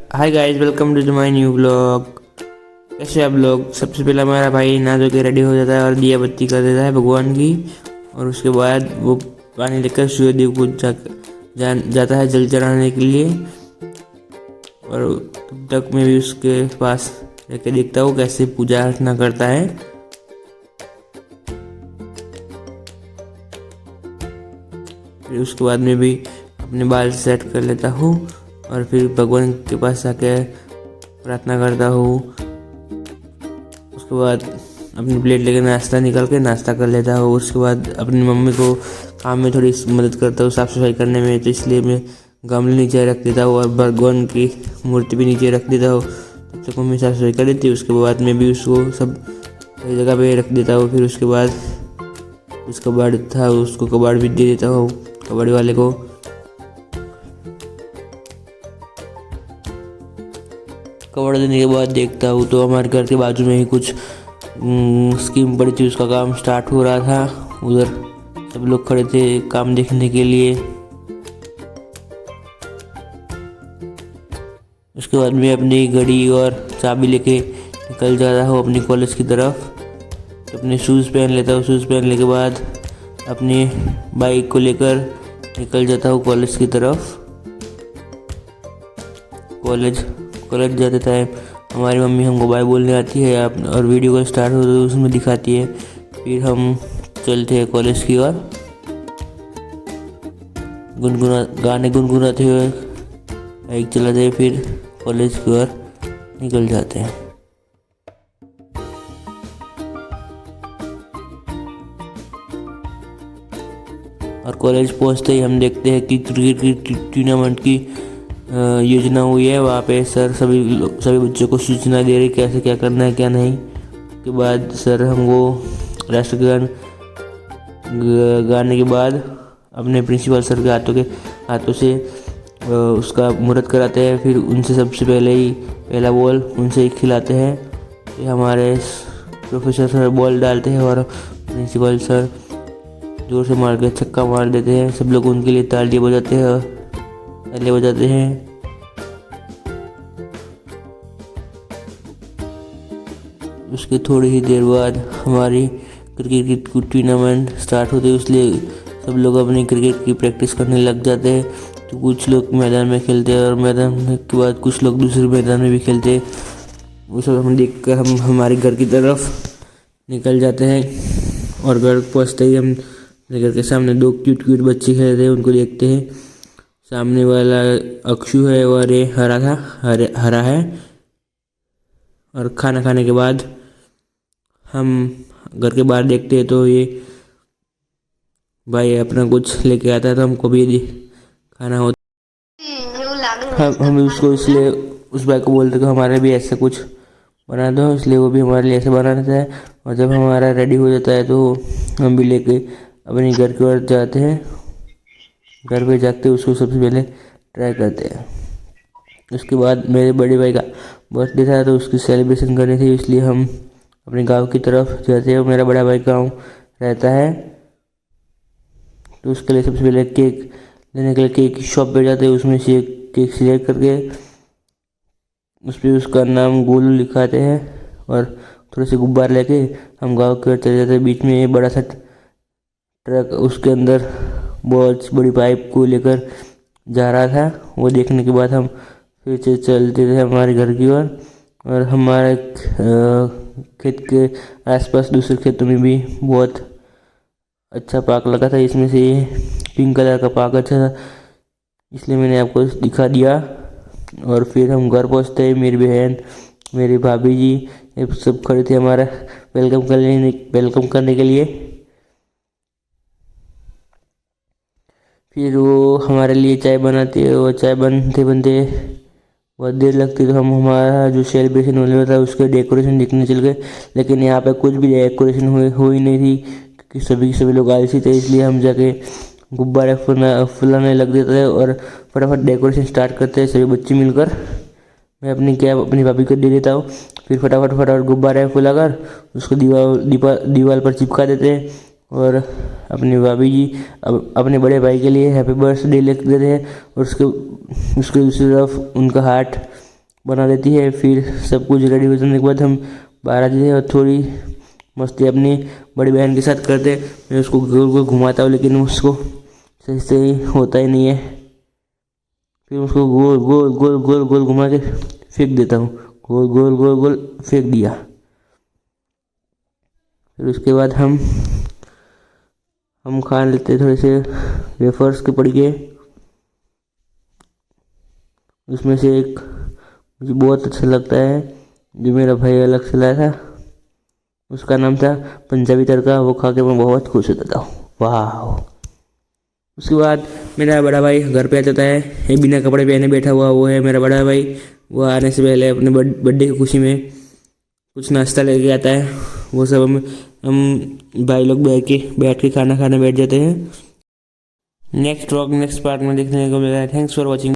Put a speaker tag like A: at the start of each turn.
A: Hi guys, welcome to my new blog. कैसे आप लोग? सबसे पहले हमारा भाई नहा धो के रेडी हो जाता है और दिया बत्ती कर देता है भगवान की। और उसके बाद वो पानी लेकर सूर्यदेव को जाता है जल चढ़ाने के लिए। और तब तक मैं भी उसके पास रहकर देखता हूँ कैसे पूजा अर्चना करता है। फिर उसके बाद में भी अपने बाल सेट कर लेता हूँ और फिर भगवान के पास जाके प्रार्थना करता हूँ। उसके बाद अपनी प्लेट लेकर नाश्ता निकाल के नाश्ता कर लेता हूँ। उसके बाद अपनी मम्मी को काम में थोड़ी मदद करता हूँ, साफ़ सफाई करने में। तो इसलिए मैं गमले नीचे रख देता हूँ और भगवान की मूर्ति भी नीचे रख देता हूँ। तब तक मम्मी साफ़ सफाई कर देती है। उसके बाद मैं भी उसको सब सही जगह पे रख देता हूँ। फिर उसके बाद उस कबाड़ था उसको कबाड़ भी दे देता हूँ कबाड़ी वाले को। कबाड़ देने के बाद देखता हूँ तो हमारे घर के बाजू में ही कुछ स्कीम पड़ी थी, उसका काम स्टार्ट हो रहा था। उधर सब लोग खड़े थे काम देखने के लिए। उसके बाद मैं अपनी घड़ी और चाबी लेके निकल जाता हूँ अपनी कॉलेज की तरफ। तो अपने शूज़ पहन लेता हूँ। शूज़ पहनने के बाद अपनी बाइक को लेकर निकल जाता हूँ कॉलेज की तरफ। कॉलेज जाते टाइम हमारी मम्मी हमको बाय बोलने आती है और वीडियो का स्टार्ट हो तो उसमें दिखाती है। फिर हम चलते हैं कॉलेज की ओर गाने गुनगुनाते हुए बाइक चलाते हैं। फिर कॉलेज की ओर निकल जाते हैं। और कॉलेज पहुंचते ही हम देखते हैं कि क्रिकेट की टूर्नामेंट की योजना हुई है। वहाँ पे सर सभी बच्चों को सूचना दे रही कैसे क्या करना है क्या नहीं। के बाद सर हमको राष्ट्रगान गाने के बाद अपने प्रिंसिपल सर के हाथों से उसका मुहूर्त कराते हैं। फिर उनसे सबसे पहला बॉल उनसे ही खिलाते हैं। फिर हमारे प्रोफेसर सर बॉल डालते हैं और प्रिंसिपल सर जोर से मार के छक्का मार देते हैं। सब लोग उनके लिए तालियां बजाते हैं। उसके थोड़ी ही देर बाद हमारी क्रिकेट की टूर्नामेंट स्टार्ट होती है। इसलिए सब लोग अपनी क्रिकेट की प्रैक्टिस करने लग जाते हैं। तो कुछ लोग मैदान में खेलते हैं और मैदान के बाद कुछ लोग दूसरे मैदान में भी खेलते हैं। वो सब हम देखकर हम हमारे घर की तरफ निकल जाते हैं। और घर पहुँचते ही हम घर के सामने दो क्यूट बच्चे खेल रहे हैं, उनको देखते हैं। सामने वाला अक्षु है और ये हरा है। और खाना खाने के बाद हम घर के बाहर देखते हैं तो ये भाई अपना कुछ लेके आता है तो हमको भी खाना होता। हम उसको इसलिए उस भाई को बोलते कि हमारे भी ऐसा कुछ बना दो, इसलिए वो भी हमारे लिए ऐसे बना देता है। और जब हमारा रेडी हो जाता है तो हम भी लेके अपने घर की ओर जाते हैं। घर पे जाके उसको सबसे पहले ट्राई करते हैं। उसके बाद मेरे बड़े भाई का बर्थडे था तो उसकी सेलिब्रेशन करनी थी, इसलिए हम अपने गांव की तरफ जाते हैं। मेरा बड़ा भाई गांव रहता है तो उसके लिए सबसे पहले केक लेने के लिए केक की शॉप पे जाते हैं। उसमें से एक केक सिलेक्ट करके उस पर उसका नाम गोलू लिखाते हैं और थोड़े से गुब्बारे लेके हम गाँव की ओर चले जाते हैं। बीच में एक बड़ा सा ट्रक उसके अंदर बहुत बड़ी पाइप को लेकर जा रहा था। वो देखने के बाद हम फिर से चलते थे हमारे घर की ओर। और हमारे खेत के आसपास दूसरे खेतों में भी बहुत अच्छा पाक लगा था। इसमें से पिंक कलर का पाक अच्छा था, इसलिए मैंने आपको दिखा दिया। और फिर हम घर पहुंचते हैं। मेरी बहन, मेरी भाभी जी ये सब खड़े थे हमारा वेलकम करने के लिए। फिर वो हमारे लिए चाय बनाती है। वो चाय बनते बहुत देर लगती, तो हम हमारा जो सेलिब्रेशन होने वाला था उसके डेकोरेशन देखने चल गए। लेकिन यहाँ पे कुछ भी डेकोरेशन हुई नहीं थी क्योंकि सभी लोग आलसी थे। इसलिए हम जाके गुब्बारे फुलाने लग देते थे और फटाफट डेकोरेशन स्टार्ट करते हैं सभी बच्चे मिलकर। मैं अपनी कैप अपनी भाभी को दे देता हूँ। फिर फटाफट गुब्बारे फुलाकर उसको दीवार पर चिपका देते हैं। और अपनी भाभी जी अपने बड़े भाई के लिए हैप्पी बर्थडे लिख देते हैं और उसके दूसरी तरफ उनका हार्ट बना देती है। फिर सब कुछ रेडी हो जाने के बाद हम बाहर आ जाते हैं और थोड़ी मस्ती अपनी बड़ी बहन के साथ करते। मैं उसको गोल गोल घुमाता हूँ, लेकिन उसको सही से होता ही नहीं है। फिर उसको गोल गोल गोल गोल गोल घुमा के फेंक देता हूँ, गोल गोल गोल गोल फेंक दिया। फिर उसके बाद हम खा लेते थोड़े से वेफर्स के पड़िए। उसमें से एक मुझे बहुत अच्छा लगता है, जो मेरा भाई अलग से लाया था, उसका नाम था पंजाबी तड़का। वो खा के मैं बहुत खुश होता था, वाह। उसके बाद मेरा बड़ा भाई घर पे आ जाता है, ये बिना कपड़े पहने बैठा हुआ वो है मेरा बड़ा भाई। वो आने से पहले अपने बर्थडे की खुशी में कुछ नाश्ता लेके आता है। वो सब हम भाई लोग बैठ के खाना खाने बैठ जाते हैं। नेक्स्ट पार्ट में देखने को मिलेगा। Thanks for watching.